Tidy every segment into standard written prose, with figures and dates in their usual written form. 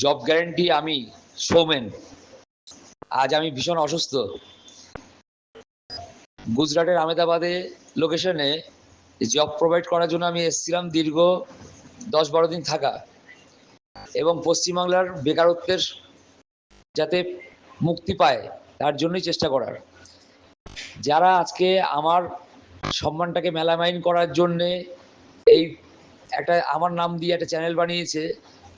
Job guarantee আমি সৌমেন। আজ আমি ভীষণ অসুস্থ। গুজরাটের আহমেদাবাদে লোকেশনে জব প্রোভাইড করার জন্য আমি এসেছিলাম দীর্ঘ 10-12 দিন থাকা, এবং পশ্চিমবাংলার বেকারত্বের যাতে মুক্তি পায় তার জন্যই চেষ্টা করার। যারা আজকে আমার সম্মানটাকে মেলামাইন করার জন্যে এই একটা আমার নাম দিয়ে একটা চ্যানেল বানিয়েছে,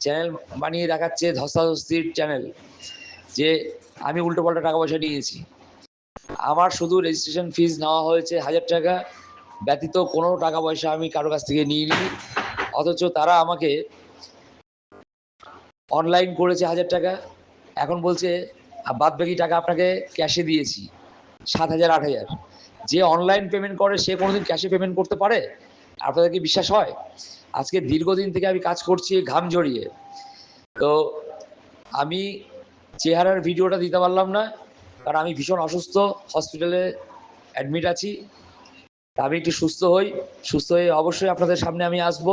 চ্যানেল বানিয়ে দেখাচ্ছে ধস্তাধস্তির চ্যানেল, যে আমি উল্টোপাল্টা টাকা পয়সা নিয়েছি। আমার শুধু রেজিস্ট্রেশন ফিজ নেওয়া হয়েছে 1000 টাকা, ব্যতীত কোনো টাকা পয়সা আমি কারো কাছ থেকে নিইনি। অথচ তারা আমাকে অনলাইন করেছে 1000 টাকা, এখন বলছে বাদ বাকি টাকা আপনাকে ক্যাশে দিয়েছি 7000 8000। যে অনলাইন পেমেন্ট করে সে কোনোদিন ক্যাশে পেমেন্ট করতে পারে? আপনাদের কি বিশ্বাস হয়? আজকে দীর্ঘদিন থেকে আমি কাজ করছি ঘাম ঝরিয়ে। তো আমি চেহারার ভিডিওটা দিতে পারলাম না, কারণ আমি ভীষণ অসুস্থ, হসপিটালে অ্যাডমিট আছি। আমি একটু সুস্থ হয়ে অবশ্যই আপনাদের সামনে আমি আসব।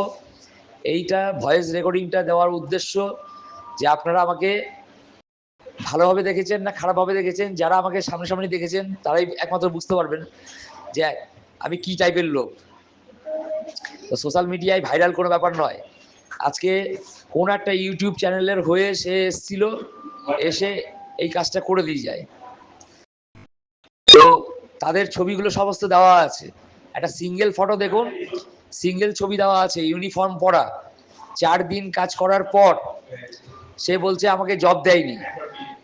এইটা ভয়েস রেকর্ডিংটা দেওয়ার উদ্দেশ্য যে আপনারা আমাকে ভালোভাবে দেখেছেন না খারাপভাবে দেখেছেন, যারা আমাকে সামনাসামনি দেখেছেন তারাই একমাত্র বুঝতে পারবেন যে আমি কি টাইপের লোক। তো সোশ্যাল মিডিয়ায় ভাইরাল কোনো ব্যাপার নয়। আজকে কোন একটা ইউটিউব চ্যানেলের হয়ে সে এসেছিল, এসে এই কাজটা করে দিয়ে যায়। তো তাদের ছবিগুলো সমস্ত দেওয়া আছে, একটা সিঙ্গেল ফটো দেখুন, সিঙ্গেল ছবি দেওয়া আছে, ইউনিফর্ম পরা। 4 দিন কাজ করার পর সে বলছে আমাকে জব দেয়নি।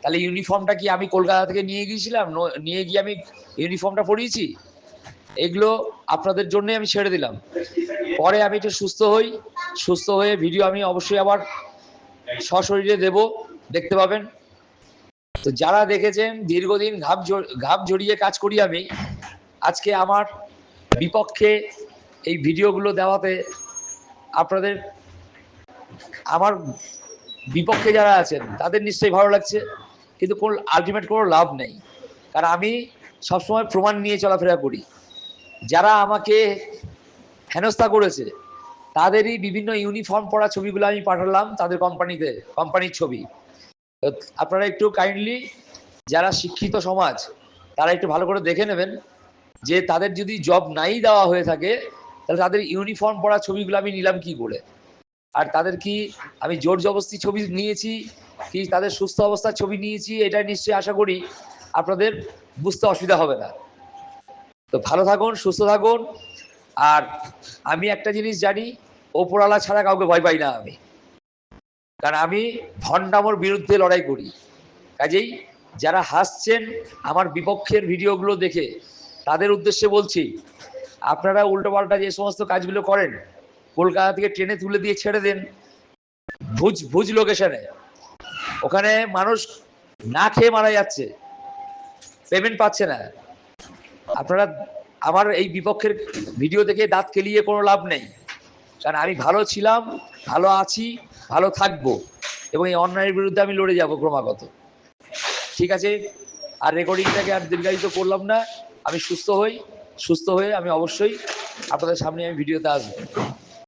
তাহলে ইউনিফর্মটা কি আমি কলকাতা থেকে নিয়ে গিয়েছিলাম, নিয়ে গিয়ে আমি ইউনিফর্মটা পরিয়েছি? এগুলো আপনাদের জন্যই আমি ছেড়ে দিলাম। পরে আমি একটু সুস্থ হয়ে ভিডিও আমি অবশ্যই আবার সশরীরে দেব, দেখতে পাবেন। তো যারা দেখেছেন দীর্ঘদিন ঘাম ঝরিয়ে কাজ করি আমি, আজকে আমার বিপক্ষে এই ভিডিওগুলো দেওয়াতে আপনাদের আমার বিপক্ষে যারা আছেন তাদের নিশ্চয়ই ভালো লাগছে, কিন্তু কোন আলটিমেট কোনো লাভ নেই। কারণ আমি সবসময় প্রমাণ নিয়ে চলাফেরা করি। যারা আমাকে হেনস্থা করেছে তাদেরই বিভিন্ন ইউনিফর্ম পরা ছবিগুলো আমি পাঠালাম তাদের কোম্পানির ছবি। আপনারা একটু কাইন্ডলি যারা শিক্ষিত সমাজ তারা একটু ভালো করে দেখে নেবেন যে তাদের যদি জব নাই দেওয়া হয়ে থাকে তাহলে তাদের ইউনিফর্ম পরা ছবিগুলো আমি নিলাম কি করে, আর তাদের কি আমি জোর জবরদস্তি ছবি নিয়েছি কি তাদের সুস্থ অবস্থার ছবি নিয়েছি, এটা নিশ্চয়ই আশা করি আপনাদের বুঝতে অসুবিধা হবে না। তো ভালো থাকুন, সুস্থ থাকুন। আর আমি একটা জিনিস জানি, ওপরওয়ালা ছাড়া কাউকে ভয় পাই না আমি, কারণ আমি ভণ্ডামোর বিরুদ্ধে লড়াই করি। কাজেই যারা হাসছেন আমার বিপক্ষের ভিডিওগুলো দেখে তাদের উদ্দেশ্যে বলছি, আপনারা উল্টোপাল্টা যে সমস্ত কাজগুলো করেন, কলকাতা থেকে ট্রেনে তুলে দিয়ে ছেড়ে দেন ভুজ লোকেশনে, ওখানে মানুষ না খেয়ে মারা যাচ্ছে, পেমেন্ট পাচ্ছে না। আপনারা আমার এই বিপক্ষের ভিডিও দেখে দাঁত কেলিয়ে কোনো লাভ নেই, কারণ আমি ভালো ছিলাম, ভালো আছি, ভালো থাকবো, এবং এই অন্যায়ের বিরুদ্ধে আমি লড়ে যাব ক্রমাগত। ঠিক আছে, আর রেকর্ডিংটাকে আর দীর্ঘায়িত করলাম না। আমি সুস্থ হয়ে আমি অবশ্যই আপনাদের সামনে আমি ভিডিওতে আসবো।